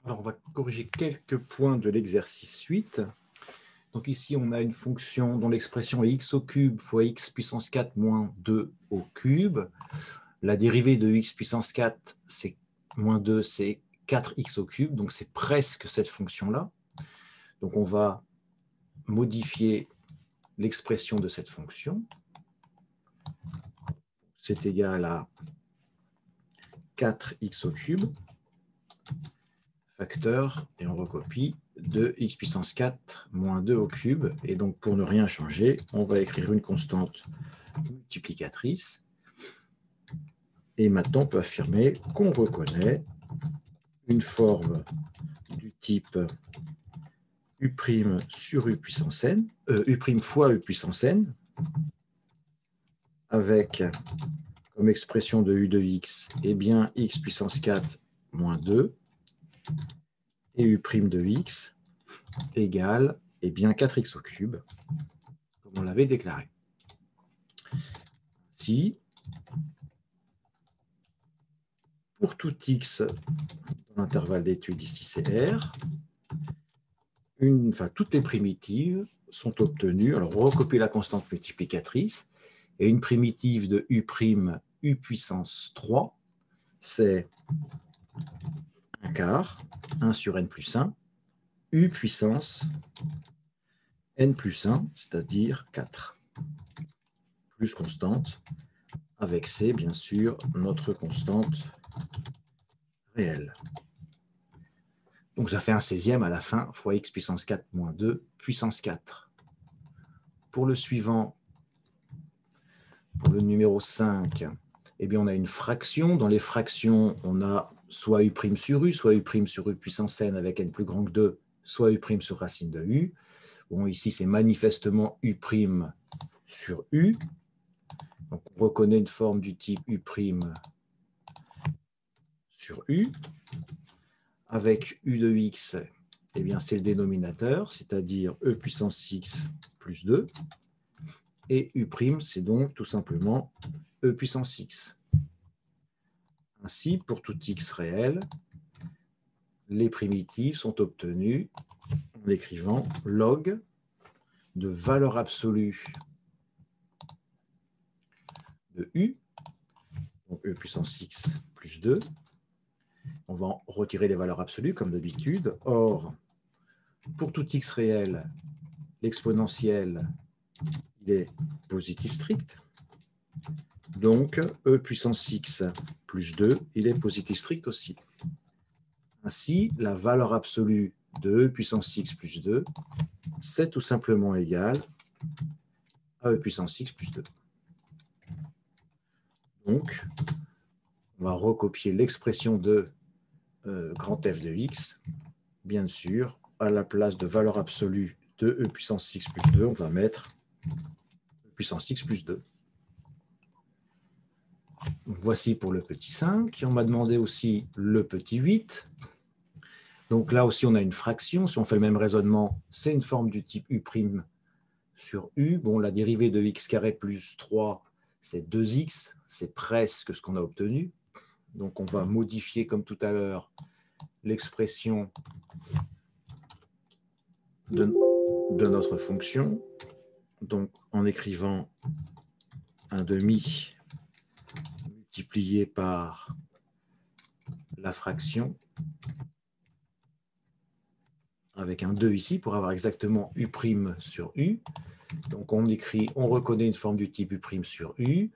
Alors, on va corriger quelques points de l'exercice 8. Donc ici, on a une fonction dont l'expression est x au cube fois x puissance 4 moins 2 au cube. La dérivée de x puissance 4, c'est moins 2, c'est 4x au cube, donc c'est presque cette fonction-là. Donc on va modifier l'expression de cette fonction. C'est égal à 4x au cube, facteur, et on recopie, de x puissance 4 moins 2 au cube. Et donc, pour ne rien changer, on va écrire une constante multiplicatrice. Et maintenant, on peut affirmer qu'on reconnaît une forme du type u' sur u puissance n, u' fois u puissance n, avec comme expression de u de x, eh bien, x puissance 4 moins 2, et u' de x égale eh bien 4x au cube, comme on l'avait déclaré. Si, pour tout x dans l'intervalle d'étude, ici c'est R, toutes les primitives sont obtenues. Alors, on recopie la constante multiplicatrice, et une primitive de u' u puissance 3, c'est 1 quart, 1 sur n plus 1, u puissance n plus 1, c'est-à-dire 4, plus constante, avec c, bien sûr, notre constante réelle. Donc, ça fait un 16e à la fin, fois x puissance 4 moins 2 puissance 4. Pour le suivant, pour le numéro 5, eh bien, on a une fraction. Dans les fractions, on a soit u' sur u, soit u' sur u puissance n avec n plus grand que 2, soit u' sur racine de u. Bon, ici, c'est manifestement u' sur u. Donc, on reconnaît une forme du type u' sur u. Avec u de x, eh bien, c'est le dénominateur, c'est-à-dire e puissance x plus 2. Et u', c'est donc tout simplement e puissance x. Ainsi, pour tout x réel, les primitives sont obtenues en écrivant log de valeur absolue de u, donc e puissance x plus 2. On va en retirer les valeurs absolues comme d'habitude. Or, pour tout x réel, l'exponentiel il est positif strict. Donc, e puissance x plus 2, il est positif strict aussi. Ainsi, la valeur absolue de e puissance x plus 2, c'est tout simplement égal à e puissance x plus 2. Donc, on va recopier l'expression de grand F de x. Bien sûr, à la place de valeur absolue de e puissance x plus 2, on va mettre e puissance x plus 2. Donc, voici pour le petit 5. On m'a demandé aussi le petit 8. Donc là aussi, on a une fraction. Si on fait le même raisonnement, c'est une forme du type u' sur u. Bon, la dérivée de x carré plus 3, c'est 2x. C'est presque ce qu'on a obtenu. Donc on va modifier, comme tout à l'heure, l'expression de notre fonction. Donc en écrivant un demi multiplié par la fraction, avec un 2 ici, pour avoir exactement u' sur u. Donc on écrit, on reconnaît une forme du type u' sur u,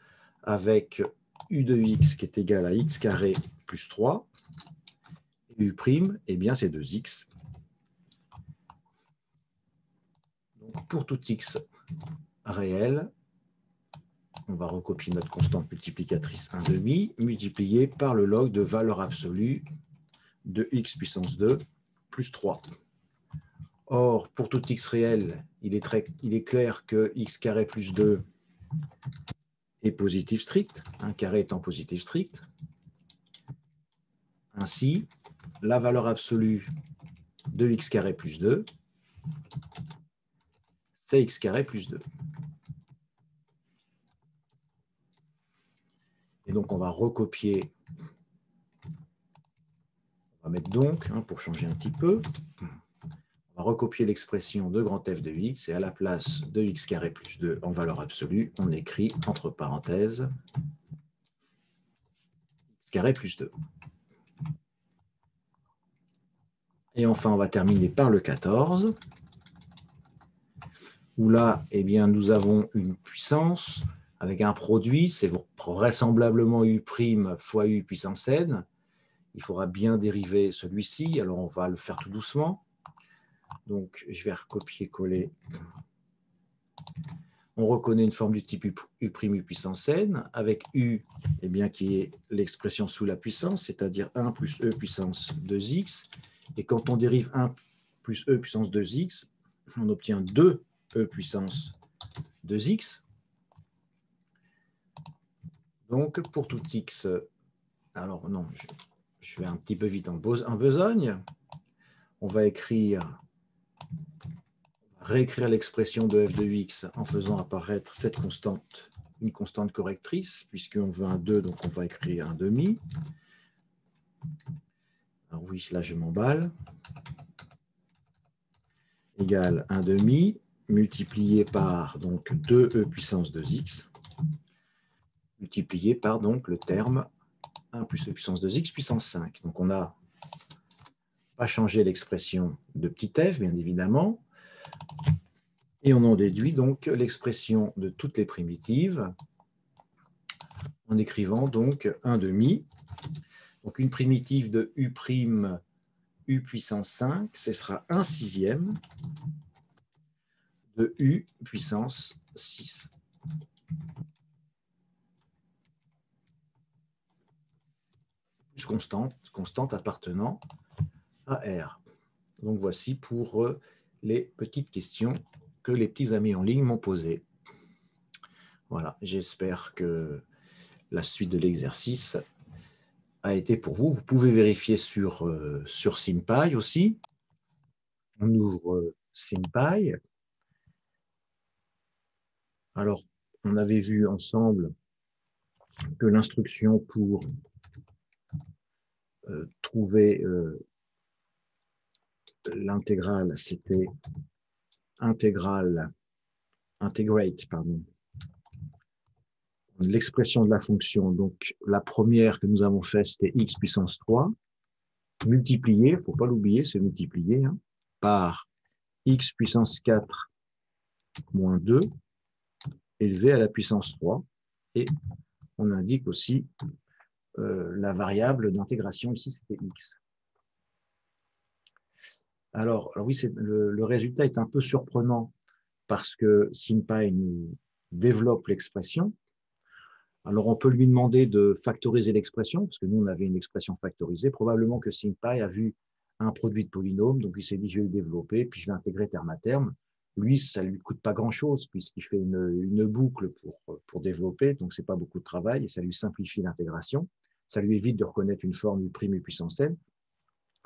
avec u de x qui est égal à x carré plus 3. Et u', eh bien c'est 2x. Donc pour tout x réel, on va recopier notre constante multiplicatrice 1 demi, multiplié par le log de valeur absolue de x puissance 2 plus 3. Or, pour tout x réel, il est clair que x carré plus 2 est positif strict, un carré étant positif strict. Ainsi, la valeur absolue de x carré plus 2, c'est x carré plus 2. Et donc, on va recopier va mettre donc, hein, pour changer un petit peu. On va recopier l'expression de grand F de x et à la place de x carré plus 2 en valeur absolue, on écrit entre parenthèses x carré plus 2. Et enfin, on va terminer par le 14, où là, eh bien, nous avons une puissance avec un produit, c'est vraisemblablement U' fois U puissance n. Il faudra bien dériver celui-ci, alors on va le faire tout doucement. Donc, je vais recopier-coller. On reconnaît une forme du type U' puissance n, avec U, eh bien, qui est l'expression sous la puissance, c'est-à-dire 1 plus E puissance 2x. Et quand on dérive 1 plus E puissance 2x, on obtient 2 E puissance 2x. Donc, pour tout x, alors non, je vais un petit peu vite en besogne. On va réécrire l'expression de f de x en faisant apparaître cette constante, une constante correctrice, puisqu'on veut un 2, donc on va écrire un demi. Alors oui, là je m'emballe. Égale 1 demi multiplié par donc 2e puissance 2x multiplié par donc le terme 1 plus e puissance 2x puissance 5. Donc on n'a pas changé l'expression de petit f, bien évidemment. Et on en déduit donc l'expression de toutes les primitives en écrivant donc 1 demi. Donc une primitive de U' U puissance 5, ce sera 1 sixième de U puissance 6. Plus constante appartenant à R. Donc voici pour les petites questions que les petits amis en ligne m'ont posées. Voilà, j'espère que la suite de l'exercice a été pour vous. Vous pouvez vérifier sur SymPy aussi. On ouvre SymPy. Alors, on avait vu ensemble que l'instruction pour trouver l'intégrale, c'était integrate, pardon, l'expression de la fonction. Donc, la première que nous avons faite, c'était x puissance 3, multiplié, il ne faut pas l'oublier, c'est multiplié, hein, par x puissance 4 moins 2, élevé à la puissance 3. Et on indique aussi la variable d'intégration, ici, c'était x. Alors oui, le résultat est un peu surprenant parce que SymPy nous développe l'expression. Alors, on peut lui demander de factoriser l'expression, parce que nous, on avait une expression factorisée. Probablement que SymPy a vu un produit de polynôme, donc il s'est dit, je vais le développer, puis je vais intégrer terme à terme. Lui, ça ne lui coûte pas grand-chose, puisqu'il fait une boucle pour développer, donc ce n'est pas beaucoup de travail, et ça lui simplifie l'intégration. Ça lui évite de reconnaître une forme U' U puissance n,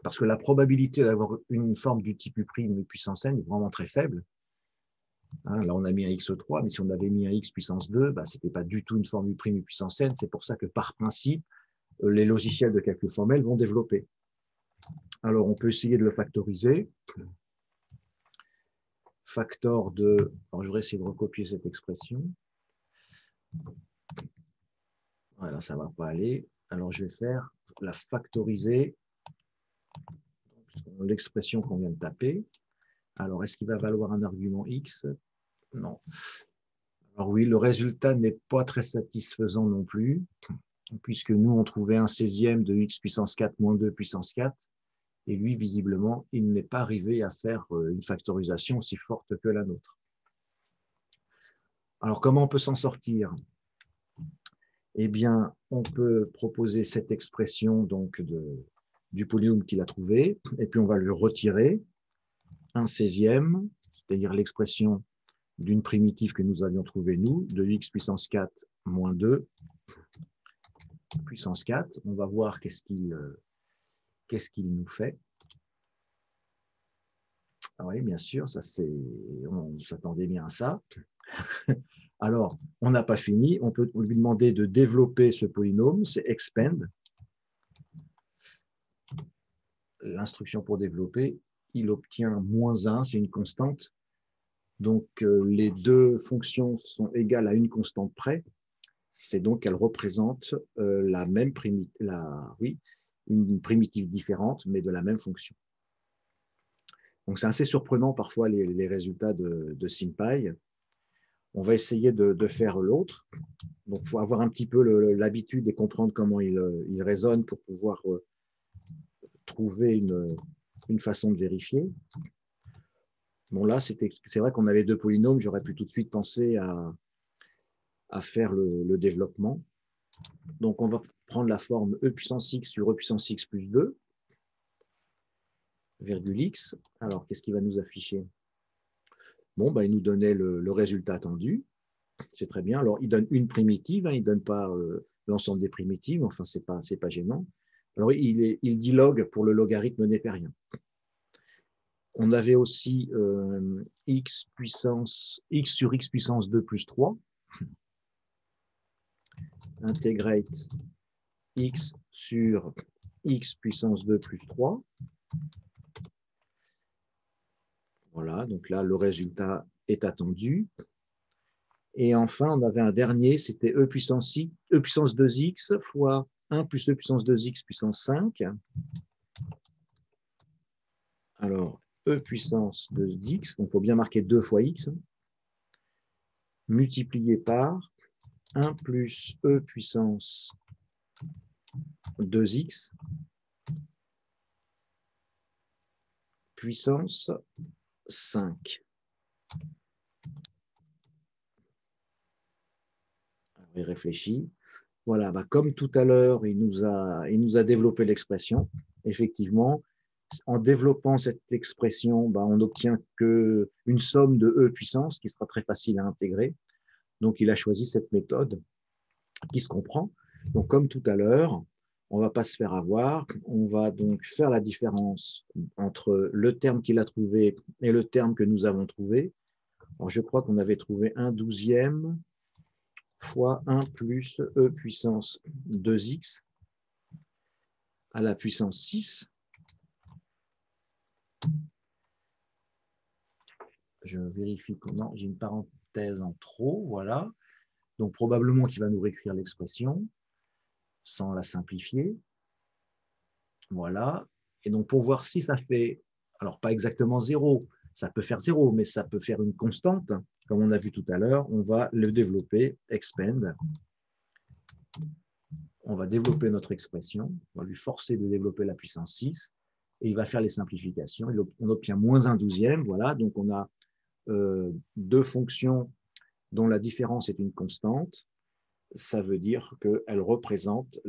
parce que la probabilité d'avoir une forme du type U' U puissance n est vraiment très faible. Hein, là, on a mis un x3, mais si on avait mis un x puissance 2, bah, ce n'était pas du tout une forme U' U puissance n. C'est pour ça que, par principe, les logiciels de calcul formel vont développer. Alors, on peut essayer de le factoriser. Factor de... Alors, je vais essayer de recopier cette expression. Voilà, ça ne va pas aller. Alors, je vais faire la factoriser, l'expression qu'on vient de taper. Alors, est-ce qu'il va valoir un argument x? Non. Alors oui, le résultat n'est pas très satisfaisant non plus, puisque nous, on trouvait un 16e de x puissance 4 moins 2 puissance 4, et lui, visiblement, il n'est pas arrivé à faire une factorisation aussi forte que la nôtre. Alors, comment on peut s'en sortir? Eh bien, on peut proposer cette expression donc du polynôme qu'il a trouvé, et puis on va lui retirer un 16e, c'est-à-dire l'expression d'une primitive que nous avions trouvée, nous, de x puissance 4 moins 2 puissance 4. On va voir qu'est-ce qu'il nous fait. Ah oui, bien sûr, on s'attendait bien à ça. Alors, on n'a pas fini. On peut lui demander de développer ce polynôme, c'est expand. l'instruction pour développer, il obtient -1, c'est une constante. Donc, les deux fonctions sont égales à une constante près. C'est donc qu'elles représentent la même une primitive différente, mais de la même fonction. Donc, c'est assez surprenant parfois les résultats de SymPy. On va essayer de faire l'autre. Donc, il faut avoir un petit peu l'habitude et comprendre comment il raisonne pour pouvoir trouver une façon de vérifier. Bon, là, c'est vrai qu'on avait deux polynômes. J'aurais pu tout de suite penser à faire le développement. Donc, on va prendre la forme e puissance x sur e puissance x plus 2, virgule x. Alors, qu'est-ce qu'il va nous afficher? Bon, ben, il nous donnait le résultat attendu. C'est très bien. Alors, il donne une primitive, hein, il ne donne pas l'ensemble des primitives, enfin, ce n'est pas gênant. Alors, il dit log pour le logarithme népérien. On avait aussi x sur x puissance 2 plus 3, integrate x sur x puissance 2 plus 3. Voilà, donc là, le résultat est attendu. Et enfin, on avait un dernier, c'était e puissance 2x fois 1 plus e puissance 2x puissance 5. Alors, e puissance 2x, donc il faut bien marquer 2 fois x, multiplié par 1 plus e puissance 2x puissance 5. Il réfléchit. Voilà, bah comme tout à l'heure, il nous a développé l'expression. Effectivement, en développant cette expression, bah, on n'obtient qu'une somme de e puissance qui sera très facile à intégrer. Donc, il a choisi cette méthode qui se comprend. Donc, comme tout à l'heure, on ne va pas se faire avoir. On va donc faire la différence entre le terme qu'il a trouvé et le terme que nous avons trouvé. Alors, je crois qu'on avait trouvé 1/12 fois 1 plus e puissance 2x à la puissance 6. Je vérifie comment, j'ai une parenthèse en trop, voilà. Donc probablement qu'il va nous réécrire l'expression sans la simplifier. Voilà. Et donc pour voir si ça fait, alors pas exactement 0, ça peut faire 0, mais ça peut faire une constante, comme on a vu tout à l'heure, on va le développer, expand. On va développer notre expression, on va lui forcer de développer la puissance 6, et il va faire les simplifications. On obtient -1/12, voilà, donc on a deux fonctions dont la différence est une constante. Ça veut dire qu'elles représentent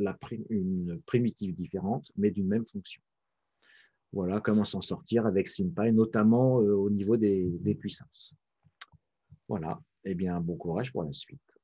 une primitive différente, mais d'une même fonction. Voilà comment s'en sortir avec SymPy, notamment au niveau des puissances. Voilà, eh bien, bon courage pour la suite.